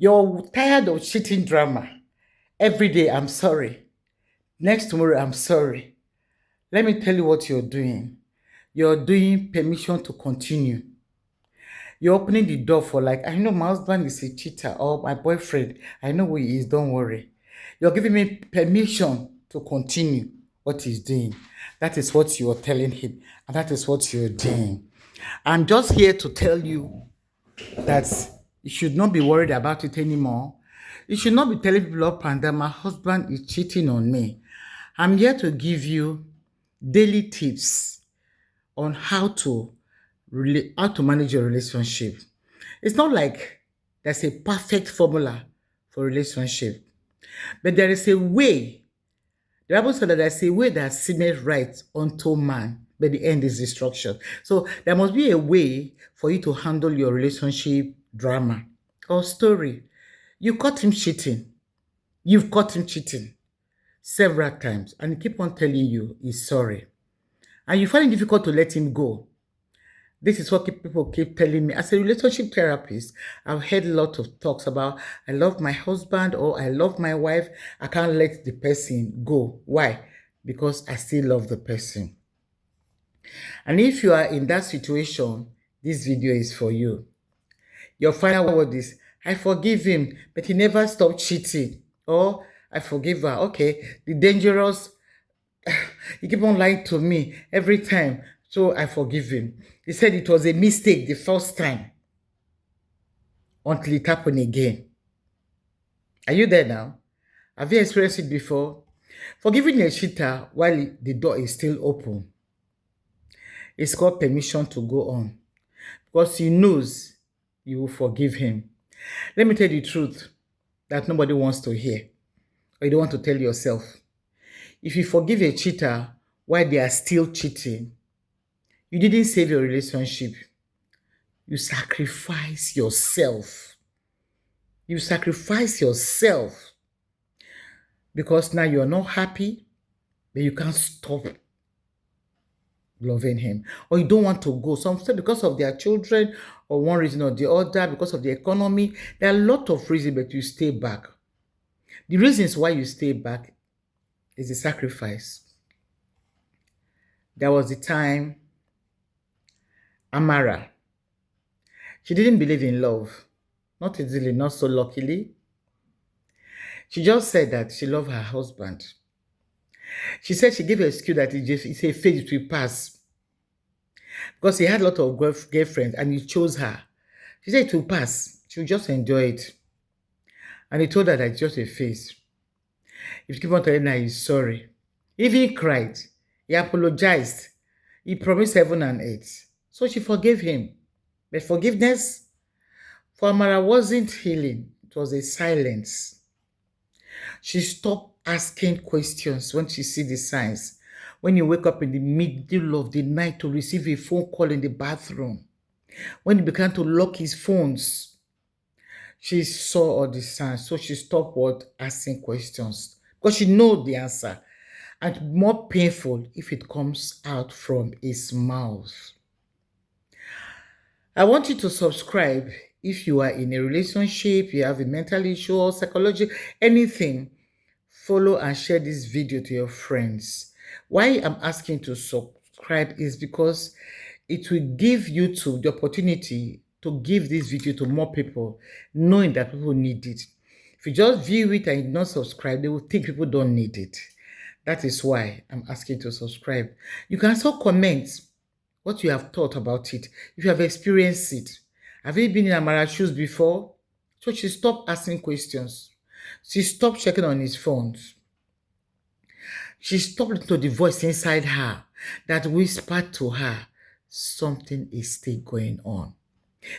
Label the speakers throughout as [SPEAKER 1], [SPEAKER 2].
[SPEAKER 1] You're tired of cheating drama. Every day, I'm sorry. Next tomorrow, I'm sorry. Let me tell you what you're doing. You're doing permission to continue. You're opening the door for, like, I know my husband is a cheater or my boyfriend. I know who he is. Don't worry. You're giving me permission to continue what he's doing. That is what you're telling him. And that is what you're doing. I'm just here to tell you that you should not be worried about it anymore. You should not be telling people up and down, my husband is cheating on me. I'm here to give you daily tips on how to manage your relationship. It's not like there's a perfect formula for relationship, but there is a way. The Bible said that there's a way that seemeth right unto man, but the end is destruction. So there must be a way for you to handle your relationship drama or story. You caught him cheating. You've caught him cheating several times, and he keep on telling you he's sorry. And you find it difficult to let him go. This is what people keep telling me. As a relationship therapist, I've heard a lot of talks about I love my husband or I love my wife. I can't let the person go. Why? Because I still love the person. And if you are in that situation, this video is for you. Your final word is, I forgive him, but he never stopped cheating. Or, I forgive her. Okay, the dangerous, he keep on lying to me every time. So I forgive him. He said it was a mistake the first time until it happened again. Are you there now? Have you experienced it before? Forgiving a cheater while the door is still open is called permission to go on, because he knows you will forgive him. Let me tell you the truth that nobody wants to hear, or you don't want to tell yourself. If you forgive a cheater while they are still cheating, you didn't save your relationship. You sacrifice yourself. You sacrifice yourself because now you're not happy, but you can't stop loving him. Or you don't want to go. Some say because of their children or one reason or the other, because of the economy. There are a lot of reasons, but you stay back. The reasons why you stay back is the sacrifice. There was the time Amara, she didn't believe in love. Not easily, not so luckily. She just said that she loved her husband. She said she gave an excuse that it's a phase, it will pass. Because he had a lot of girlfriends and he chose her. She said it will pass. She will just enjoy it. And he told her that it's just a phase. If you keep on telling her he's sorry. He even cried. He apologized. He promised heaven and earth. So she forgave him. But forgiveness for Amara wasn't healing. It was a silence. She stopped asking questions when she see the signs. When you wake up in the middle of the night to receive a phone call in the bathroom. When he began to lock his phones. She saw all the signs. So she stopped asking questions. Because she knows the answer. And more painful if it comes out from his mouth. I want you to subscribe if you are in a relationship, you have a mental issue or psychology, anything. Follow and share this video to your friends. Why I'm asking to subscribe is because it will give YouTube the opportunity to give this video to more people, knowing that people need it. If you just view it and not subscribe, they will think people don't need it. That is why I'm asking to subscribe. You can also comment what you have thought about it, if you have experienced it. Have you been in Amara's shoes before? So she stopped asking questions. She stopped checking on his phones. She stopped listening to the voice inside her that whispered to her, something is still going on.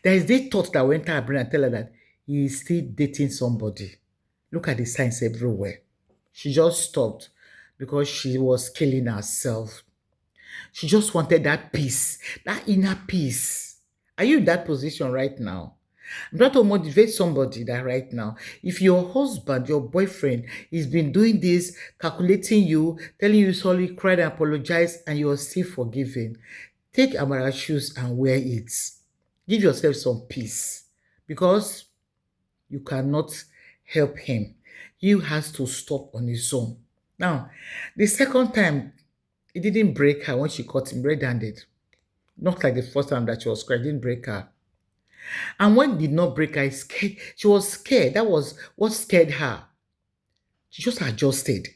[SPEAKER 1] There is this thought that went her brain and tell her that he is still dating somebody. Look at the signs everywhere. She just stopped because she was killing herself. She just wanted that peace, that inner peace. Are you in that position right now? I'm trying to motivate somebody that right now, if your husband, your boyfriend, has been doing this, calculating you, telling you sorry, cried and apologized, and you are still forgiven, take Amara's shoes and wear it. Give yourself some peace. Because You cannot help him. He has to stop on his own. Now, the second time, it didn't break her when she caught him red-handed. Not like the first time that she was crying, it didn't break her. And when it did not break her, she was scared. That was what scared her. She just adjusted.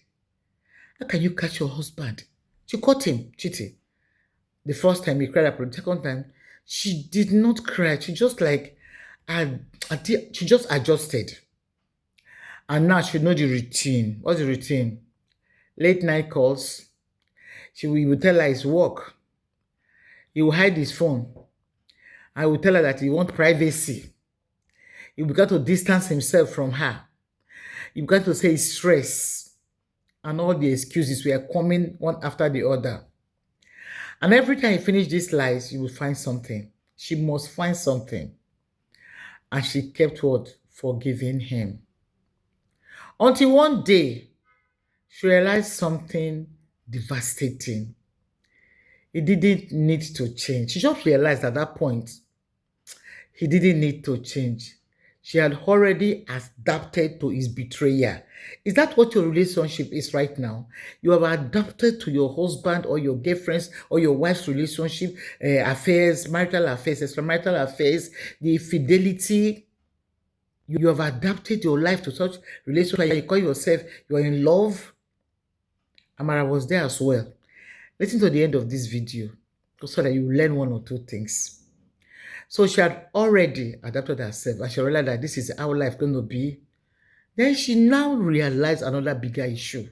[SPEAKER 1] How can you catch your husband? She caught him cheating. The first time he cried up, the second time, she did not cry. She just like, she just adjusted. And now she know the routine. What's the routine? Late night calls. We will tell her it's work. He will hide his phone. I will tell her that he wants privacy. He began to distance himself from her. He began to say he's stress. And all the excuses were coming one after the other. And every time he finished these lies, you will find something. She must find something. And she kept what? Forgiving him. Until one day, she realized something devastating. He didn't need to change. She just realized at that point, he didn't need to change. She had already adapted to his betrayal. Is that what your relationship is right now? You have adapted to your husband or your girlfriend's or your wife's relationship, affairs, marital affairs, extramarital affairs, the fidelity. You have adapted your life to such relationship. You call yourself, you are in love. Amara was there as well. Listen to the end of this video so that you learn one or two things. So she had already adapted herself and she realized that this is how life going to be. Then she now realized another bigger issue.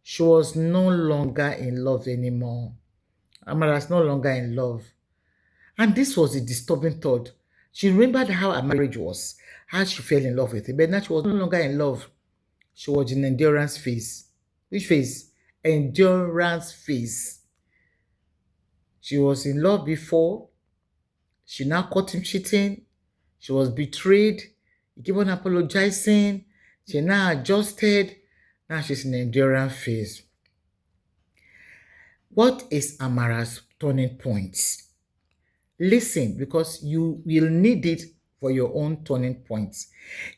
[SPEAKER 1] She was no longer in love anymore. Amara is no longer in love. And this was a disturbing thought. She remembered how her marriage was, how she fell in love with him, but now she was no longer in love. She was in endurance phase. Which phase? Endurance phase. She was in love before. She now caught him cheating. She was betrayed. He kept on apologizing. She now adjusted. Now she's in endurance phase. What is Amara's turning point? Listen, because you will need it for your own turning points.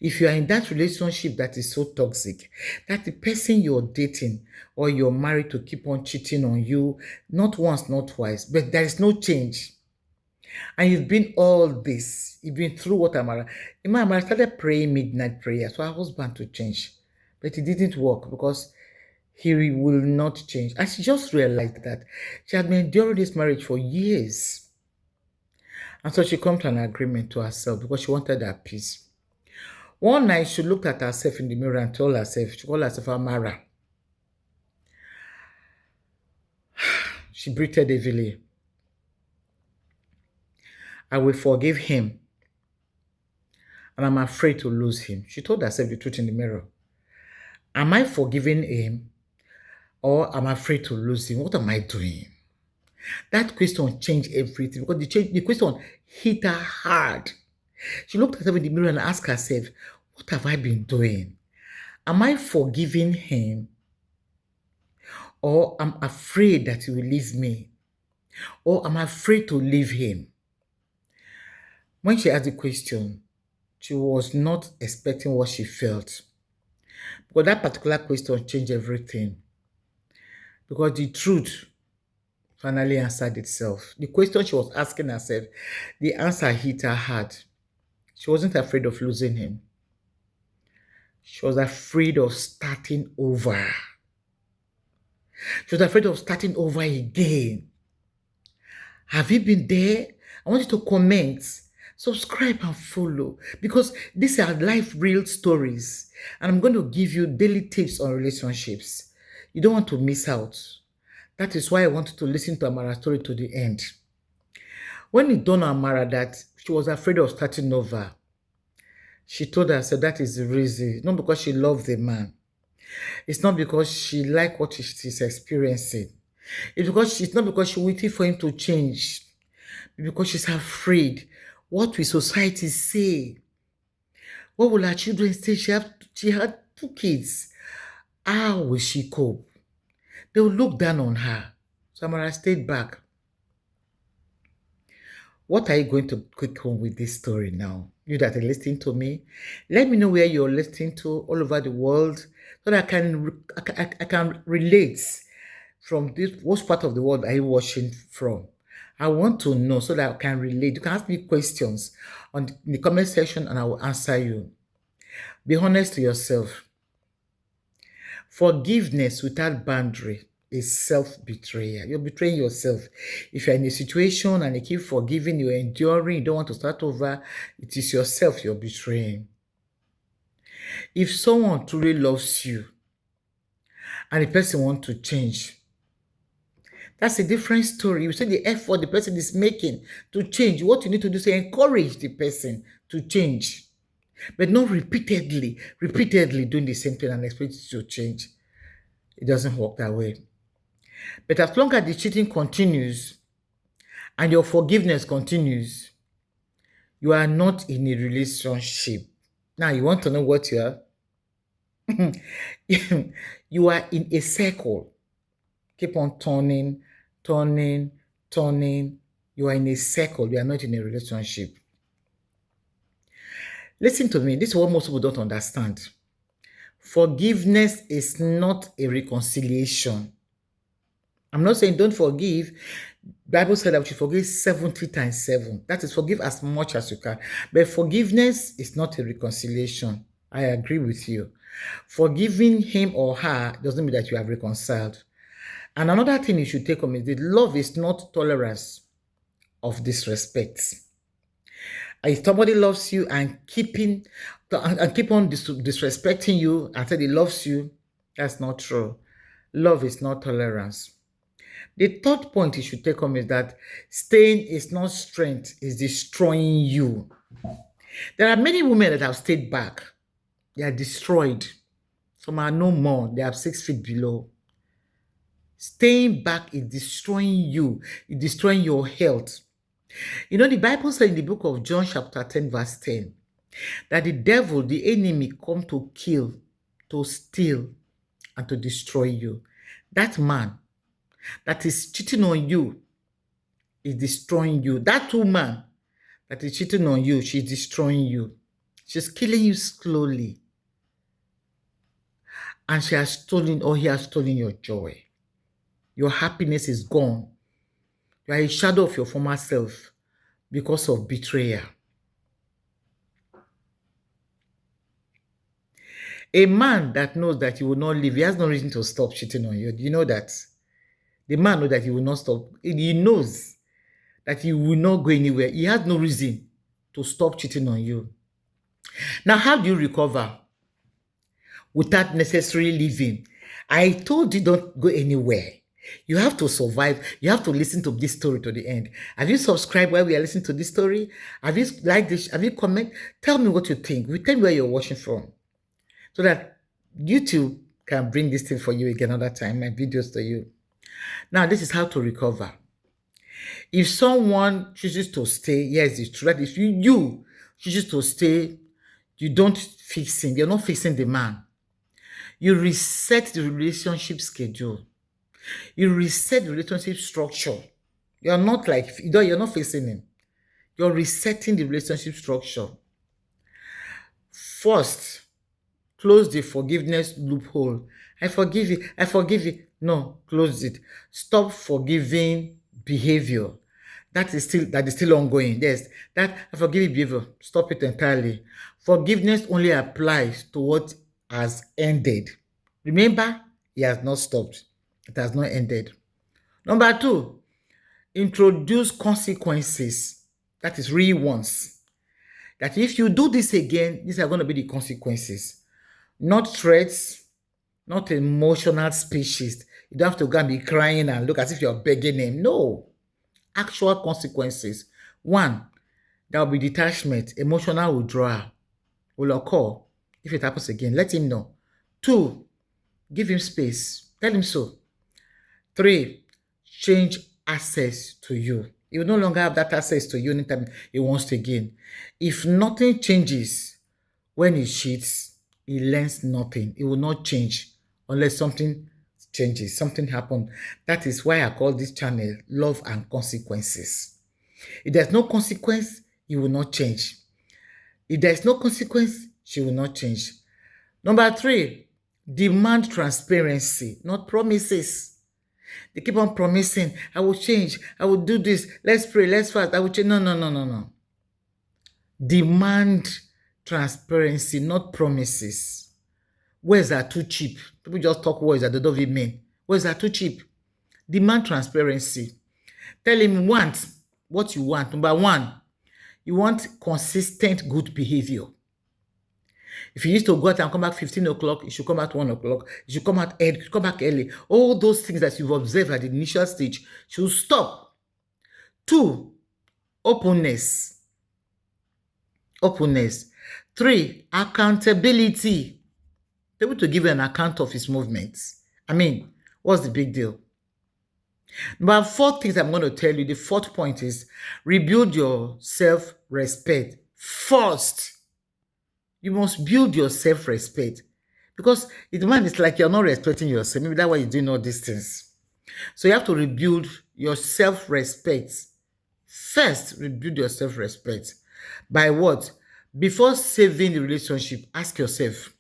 [SPEAKER 1] If you are in that relationship that is so toxic, that the person you're dating or you're married to keep on cheating on you, not once, not twice, but there is no change. And you've been all this, you've been through what Amara started praying midnight prayer for her husband to change, but it didn't work because he will not change. And she just realized that she had been enduring this marriage for years. And so she came to an agreement to herself because she wanted her peace. One night, she looked at herself in the mirror and told herself, she called herself Amara. She breathed heavily. I will forgive him. And I'm afraid to lose him. She told herself the truth in the mirror. Am I forgiving him? Or am I afraid to lose him? What am I doing? That question changed everything because the question hit her hard. She looked at herself in the mirror and asked herself, what have I been doing? Am I forgiving him? Or I'm afraid that he will leave me? Or am I afraid to leave him? When she asked the question, she was not expecting what she felt. But that particular question changed everything. Because the truth finally answered itself. The question she was asking herself, the answer hit her hard. She wasn't afraid of losing him. She was afraid of starting over. She was afraid of starting over again. Have you been there? I want you to comment, subscribe and follow because these are life real stories and I'm going to give you daily tips on relationships. You don't want to miss out. That is why I wanted to listen to Amara's story to the end. When it dawned on Amara that she was afraid of starting over, she told herself that is the reason. Not because she loved the man. It's not because she liked what she's experiencing. It's not because she's waiting for him to change. It's because she's afraid. What will society say? What will her children say? She had 2 kids. How will she cope? They will look down on her. So Amara stayed back. What are you going to click home with this story now? you that are listening to me. Let me know where you're listening to all over the world so that I can relate from this. What part of the world are you watching from? I want to know so that I can relate. You can ask me questions in the comment section and I will answer you. Be honest to yourself. Forgiveness without boundary is self-betrayal. You're betraying yourself. If you're in a situation and you keep forgiving, you're enduring, you don't want to start over, it is yourself you're betraying. If someone truly loves you and the person wants to change, that's a different story. You see the effort the person is making to change. What you need to do is encourage the person to change, but not repeatedly doing the same thing and expect it to change. It doesn't work that way. But as long as the cheating continues and your forgiveness continues, you are not in a relationship. Now, you want to know what you are? You are in a circle. Keep on turning. You are in a circle. You are not in a relationship. Listen to me. This is what most people don't understand. Forgiveness is not a reconciliation. I'm not saying don't forgive. The Bible said that we should forgive 70 times 7. That is, forgive as much as you can. But forgiveness is not a reconciliation. I agree with you. Forgiving him or her doesn't mean that you have reconciled. And another thing you should take home is that love is not tolerance of disrespect. If somebody loves you and keep on disrespecting you and say he loves you, that's not true. Love is not tolerance. The third point you should take home is that staying is not strength, it's destroying you. There are many women that have stayed back. They are destroyed. Some are no more. They are 6 feet below. Staying back is destroying you. It's destroying your health. You know, the Bible says in the book of John chapter 10 verse 10 that the devil, the enemy, come to kill, to steal, and to destroy you. That man that is cheating on you is destroying you. That woman that is cheating on you, she's destroying you. She's killing you slowly. And she has stolen, or he has stolen your joy. Your happiness is gone. You are a shadow of your former self because of betrayal. A man that knows that you will not leave, he has no reason to stop cheating on you. Do you know that? The man knows that he will not stop. He knows that he will not go anywhere. He has no reason to stop cheating on you. Now, how do you recover without necessarily leaving? I told you don't go anywhere. You have to survive. You have to listen to this story to the end. Have you subscribed while we are listening to this story? Have you liked this? Have you comment? Tell me what you think. Tell me where you're watching from, so that YouTube can bring this thing for you again another time, my videos to you. Now, this is how to recover. If someone chooses to stay, yes, it's true that if you chooses to stay, you don't fix him. You're not fixing the man. You reset the relationship schedule. You reset the relationship structure. You're not fixing him. You're resetting the relationship structure. First, close the forgiveness loophole. I forgive you. No, close it. Stop forgiving behavior. That is still ongoing. Yes, that I forgive you behavior. Stop it entirely. Forgiveness only applies to what has ended. Remember, it has not stopped. It has not ended. Number 2, introduce consequences. That is rewards. That if you do this again, these are going to be the consequences. Not threats, not emotional speeches. You don't have to go and be crying and look as if you're begging him. No. Actual consequences. 1, there will be detachment, emotional withdrawal will occur. If it happens again, let him know. 2, give him space. Tell him so. 3, change access to you. He will no longer have that access to you anytime he wants to again. If nothing changes when he cheats, he learns nothing. It will not change unless something changes, something happens. That is why I call this channel Love and Consequences. If there's no consequence, it will not change. If there is no consequence, she will not change. Number 3, demand transparency, not promises. They keep on promising, I will change, I will do this, let's pray, let's fast, I will change. No. Demand transparency, not promises. Words are too cheap. People just talk words that they don't even mean. Words are too cheap. Demand transparency. Tell him want what you want. Number 1, you want consistent good behavior. If you used to go out and come back 15 o'clock, you should come out 1 o'clock. You should come out early, come back early. All those things that you've observed at the initial stage should stop. 2, openness. Openness. 3, accountability. Able to give you an account of his movements. I mean, what's the big deal? Number 4 things I'm going to tell you. The 4th point is rebuild your self-respect. First, you must build your self-respect. Because the man is like you're not respecting yourself. Maybe that's why you're doing all these things. So you have to rebuild your self-respect. First, rebuild your self-respect. By what? Before saving the relationship, ask yourself,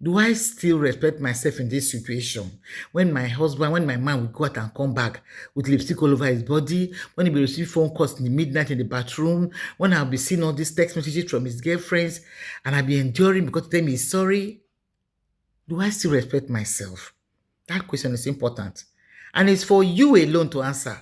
[SPEAKER 1] do I still respect myself in this situation? When my man will go out and come back with lipstick all over his body, when he will receive phone calls in the midnight in the bathroom, when I'll be seeing all these text messages from his girlfriends, and I'll be enduring because they tell me he's sorry, do I still respect myself? That question is important. And it's for you alone to answer.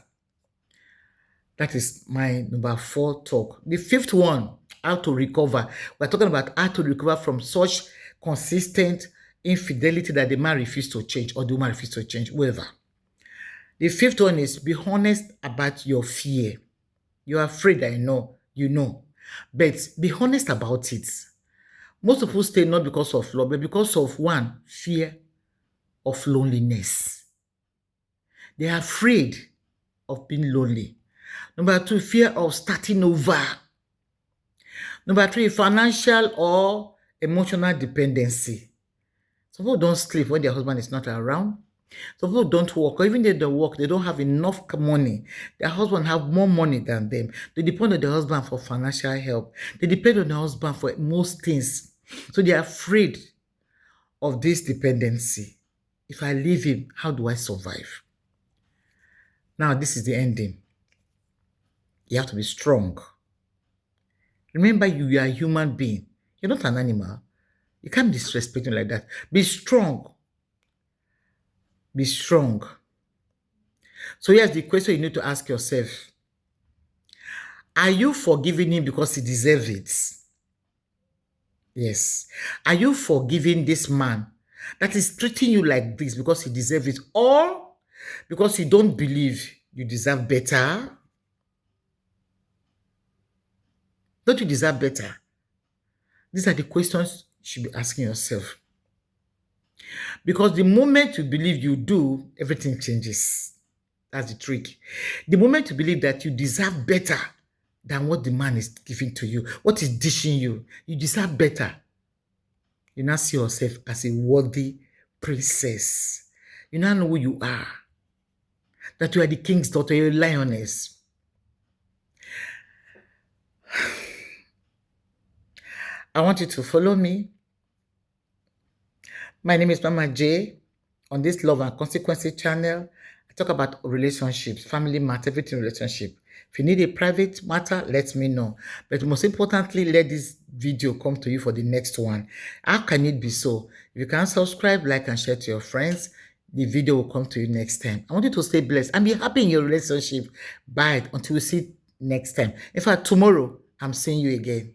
[SPEAKER 1] That is my number 4 talk. The 5th one, how to recover. We're talking about how to recover from such consistent infidelity that the man refuses to change or the woman refuses to change, whoever. The 5th one is be honest about your fear. You're afraid, I know, you know. But be honest about it. Most people stay not because of love, but because of 1, fear of loneliness. They are afraid of being lonely. Number 2, fear of starting over. Number 3, financial or emotional dependency. Some people don't sleep when their husband is not around. Some people don't work, or even if they work, they don't have enough money. Their husband have more money than them. They depend on their husband for financial help. They depend on their husband for most things. So they are afraid of this dependency. If I leave him, how do I survive? Now, this is the ending. You have to be strong. Remember, you are a human being. You're not an animal. You can't disrespect him like that. Be strong. Be strong. So here's the question you need to ask yourself. Are you forgiving him because he deserves it? Yes. Are you forgiving this man that is treating you like this because he deserves it, or because you don't believe you deserve better? Don't you deserve better? These are the questions you should be asking yourself. Because the moment you believe you do, everything changes. That's the trick. The moment you believe that you deserve better than what the man is giving to you, what is dishing you, you deserve better. You now see yourself as a worthy princess. You now know who you are. That you are the king's daughter, you're a lioness. I want you to follow me. My name is Mama J. On this Love and Consequences channel, I talk about relationships, family matter, everything relationship. If you need a private matter, let me know. But most importantly, let this video come to you for the next one. How can it be so? If you can subscribe, like, and share to your friends, the video will come to you next time. I want you to stay blessed and be happy in your relationship. Bye until we see next time. In fact, tomorrow, I'm seeing you again.